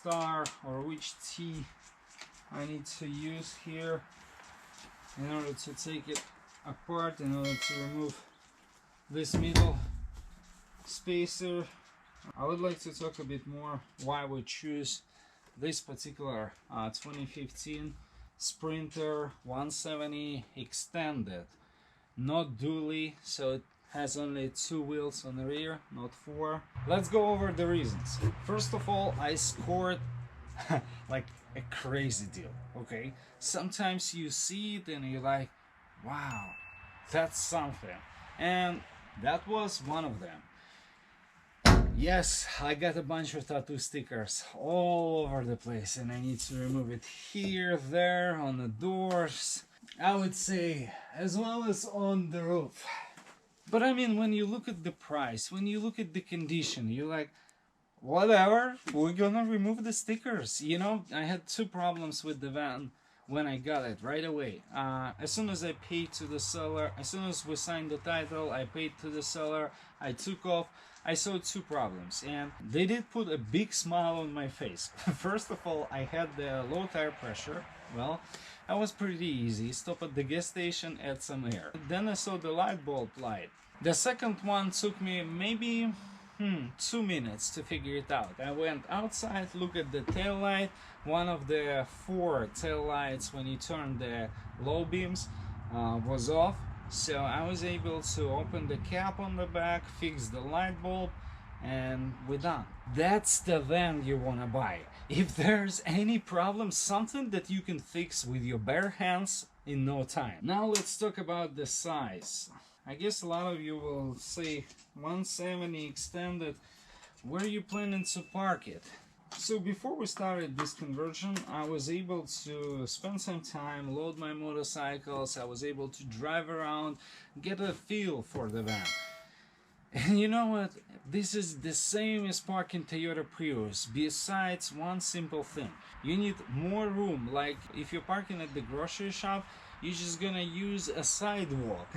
star or which T I need to use here in order to take it apart, in order to remove this middle spacer. I would like to talk a bit more why we choose this particular 2015 Sprinter 170 extended, not dually, so it has only 2 wheels on the rear, not 4. Let's go over the reasons. First of all, I scored like a crazy deal, okay? Sometimes you see it and you're like, wow, that's something. And that was one of them. Yes, I got a bunch of tattoo stickers all over the place and I need to remove it here, there, on the doors, I would say, as well as on the roof. But I mean, when you look at the price, when you look at the condition, you're like, whatever, we're gonna remove the stickers. You know, I had 2 problems with the van when I got it right away. As soon as I paid to the seller, as soon as we signed the title, I paid to the seller, I took off, I saw 2 problems, and they did put a big smile on my face. First of all, I had the low tire pressure. Well, that was pretty easy. Stop at the gas station, add some air. Then I saw the light bulb light. The second one took me maybe 2 minutes to figure it out. I went outside, look at the tail light. One of the 4 tail lights, when you turn the low beams, was off. So I was able to open the cap on the back, fix the light bulb, and we're done. That's the van you want to buy. If there's any problem, something that you can fix with your bare hands in no time. Now let's talk about the size. I guess a lot of you will say 170 extended, where are you planning to park it? So before we started this conversion, I was able to spend some time, load my motorcycles, I was able to drive around, get a feel for the van. And you know what? This is the same as parking Toyota Prius, besides one simple thing. You need more room. Like if you're parking at the grocery shop, you're just gonna use a sidewalk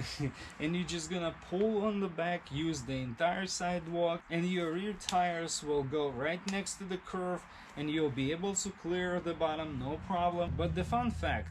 and you're just gonna pull on the back, use the entire sidewalk, and your rear tires will go right next to the curve and you'll be able to clear the bottom, no problem. But the fun fact,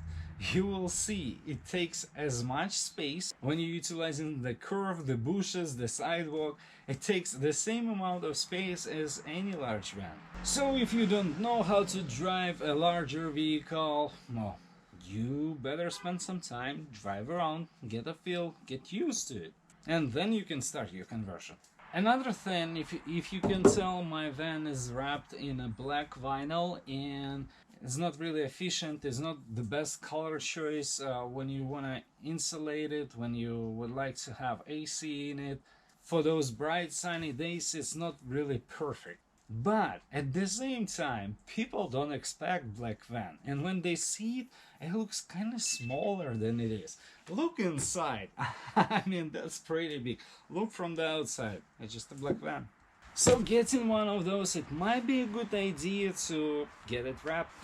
you will see it takes as much space when you're utilizing the curve, the bushes, the sidewalk. It takes the same amount of space as any large van. So if you don't know how to drive a larger vehicle, well, you better spend some time, drive around, get a feel, get used to it, and then you can start your conversion. Another thing, if you can tell, my van is wrapped in a black vinyl and it's not really efficient, it's not the best color choice when you want to insulate it, when you would like to have AC in it. For those bright sunny days, it's not really perfect. But at the same time, people don't expect black van, and when they see it, it looks kind of smaller than it is. Look inside. I mean, that's pretty big. Look from the outside. It's just a black van. So getting one of those, it might be a good idea to get it wrapped,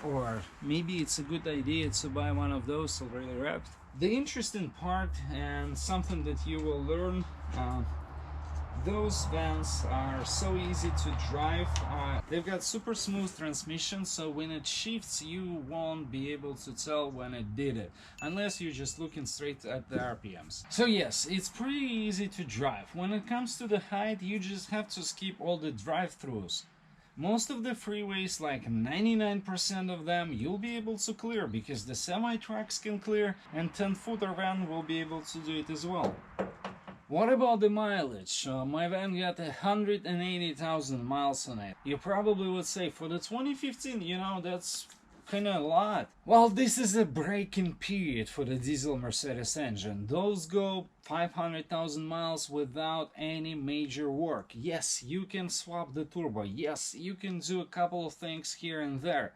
or maybe it's a good idea to buy one of those already wrapped. The interesting part, and something that you will learn, those vans are so easy to drive. They've got super smooth transmission, so when it shifts you won't be able to tell when it did it, unless you're just looking straight at the RPMs. So yes, it's pretty easy to drive. When it comes to the height, you just have to skip all the drive-throughs. Most of the freeways, like 99% of them, you'll be able to clear because the semi-trucks can clear, and 10-footer van will be able to do it as well. What about the mileage? My van got 180,000 miles on it. You probably would say, for the 2015, you know, that's kind of a lot. Well, this is a break-in period for the diesel Mercedes engine. Those go 500,000 miles without any major work. Yes, you can swap the turbo. Yes, you can do a couple of things here and there.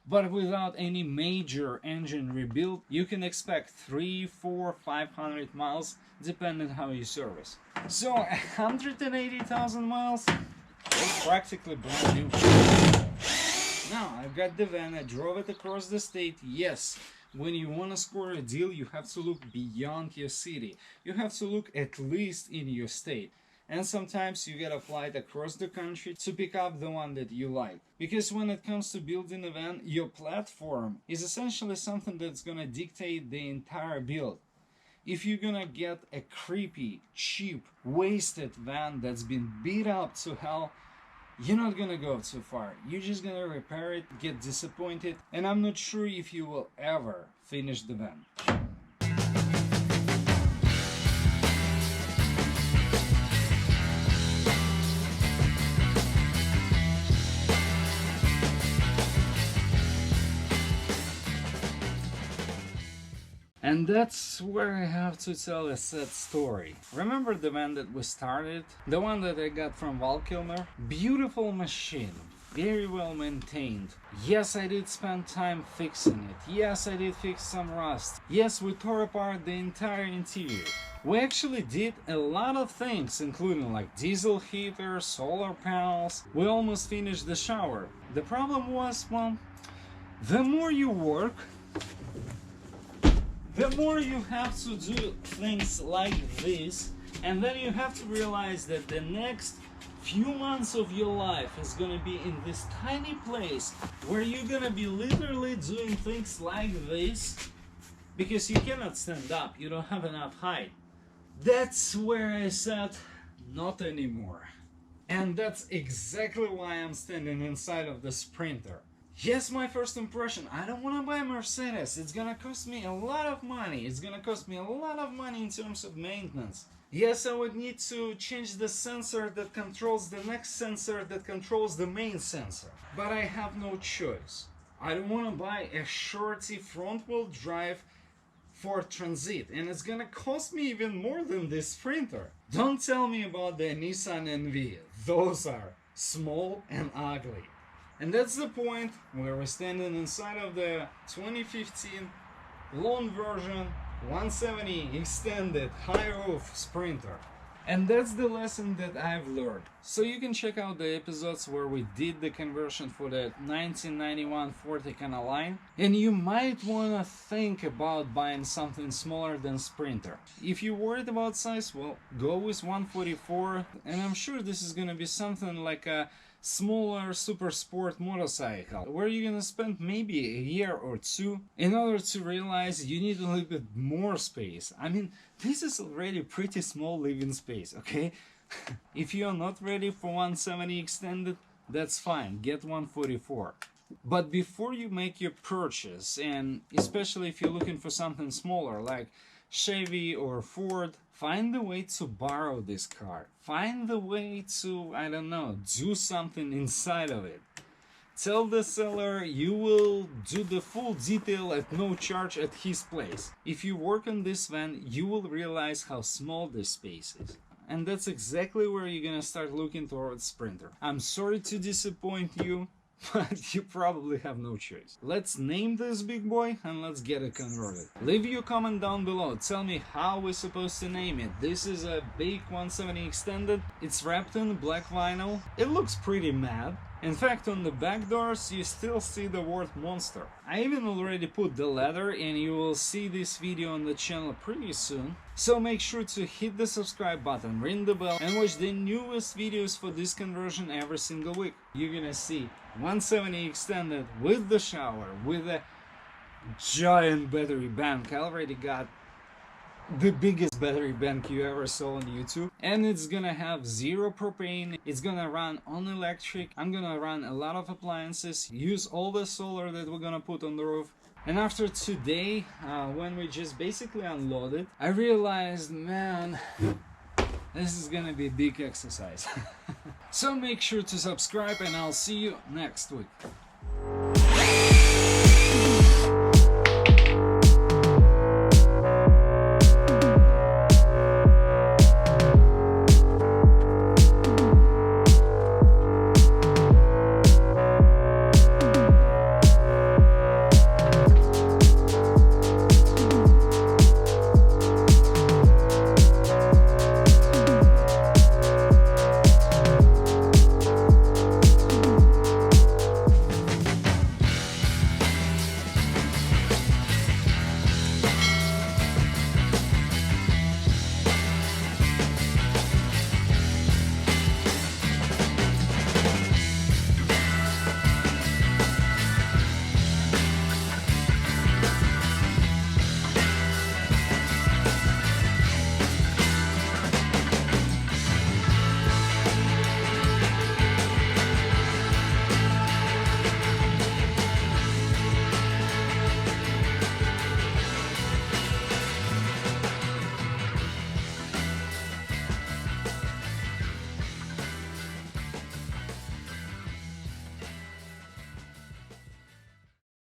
But without any major engine rebuild, you can expect 300, 400, 500 miles, depending how you service. So 180,000 miles, it's practically brand new. Now I've got the van, I drove it across the state. Yes, when you want to score a deal, you have to look beyond your city. You have to look at least in your state. and sometimes you get flight across the country to pick up the one that you like. Because when it comes to building a van, your platform is essentially something that's gonna dictate the entire build. If you're gonna get a creepy, cheap, wasted van that's been beat up to hell, you're not gonna go too far. You're just gonna repair it, get disappointed, and I'm not sure if you will ever finish the van. And that's where I have to tell a sad story. Remember the van that we started? The one that I got from Valkilmer? Beautiful machine, very well maintained. Yes, I did spend time fixing it. Yes, I did fix some rust. Yes, we tore apart the entire interior. We actually did a lot of things, including like diesel heater, solar panels. We almost finished the shower. The problem was, well, the more you work, the more you have to do things like this, and then you have to realize that the next few months of your life is gonna be in this tiny place where you're gonna be literally doing things like this because you cannot stand up, you don't have enough height. That's where I said, not anymore. And that's exactly why I'm standing inside of the Sprinter. Yes, my first impression, I don't want to buy a Mercedes. It's gonna cost me a lot of money. It's gonna cost me a lot of money in terms of maintenance. Yes, I would need to change the sensor that controls the next sensor that controls the main sensor. But I have no choice. I don't want to buy a shorty front-wheel drive Ford Transit, and it's gonna cost me even more than this Sprinter. Don't tell me about the Nissan NV. Those are small and ugly. And that's the point where we're standing inside of the 2015 loan version 170 extended high roof Sprinter. And that's the lesson that I've learned. So you can check out the episodes where we did the conversion for the 1991 Ford Econoline, and you might want to think about buying something smaller than Sprinter. If you're worried about size, well, go with 144, and I'm sure this is going to be something like a smaller super sport motorcycle where you're gonna spend maybe a year or two in order to realize you need a little bit more space. I mean, this is already pretty small living space, okay? If you're not ready for 170 extended, that's fine, get 144. But before you make your purchase, and especially if you're looking for something smaller like Chevy or Ford, find a way to borrow this car. Find a way to, I don't know, do something inside of it. Tell the seller you will do the full detail at no charge at his place. If you work on this van, you will realize how small this space is. And that's exactly where you're gonna start looking towards Sprinter. I'm sorry to disappoint you, but you probably have no choice. Let's name this big boy and let's get it converted. Leave your comment down below. Tell me how we're supposed to name it. This is a big 170 extended. It's wrapped in black vinyl. It looks pretty mad. In fact, on the back doors you still see the word monster. I even already put the letter, and you will see this video on the channel pretty soon. So make sure to hit the subscribe button, ring the bell, and watch the newest videos for this conversion every single week. You're gonna see 170 extended with the shower, with a giant battery bank. I already got the biggest battery bank you ever saw on YouTube, and it's gonna have zero propane. It's gonna run on electric. I'm gonna run a lot of appliances, use all the solar that we're gonna put on the roof. And after today, when we just basically unloaded, I realized, man, this is gonna be a big exercise. So make sure to subscribe, and I'll see you next week.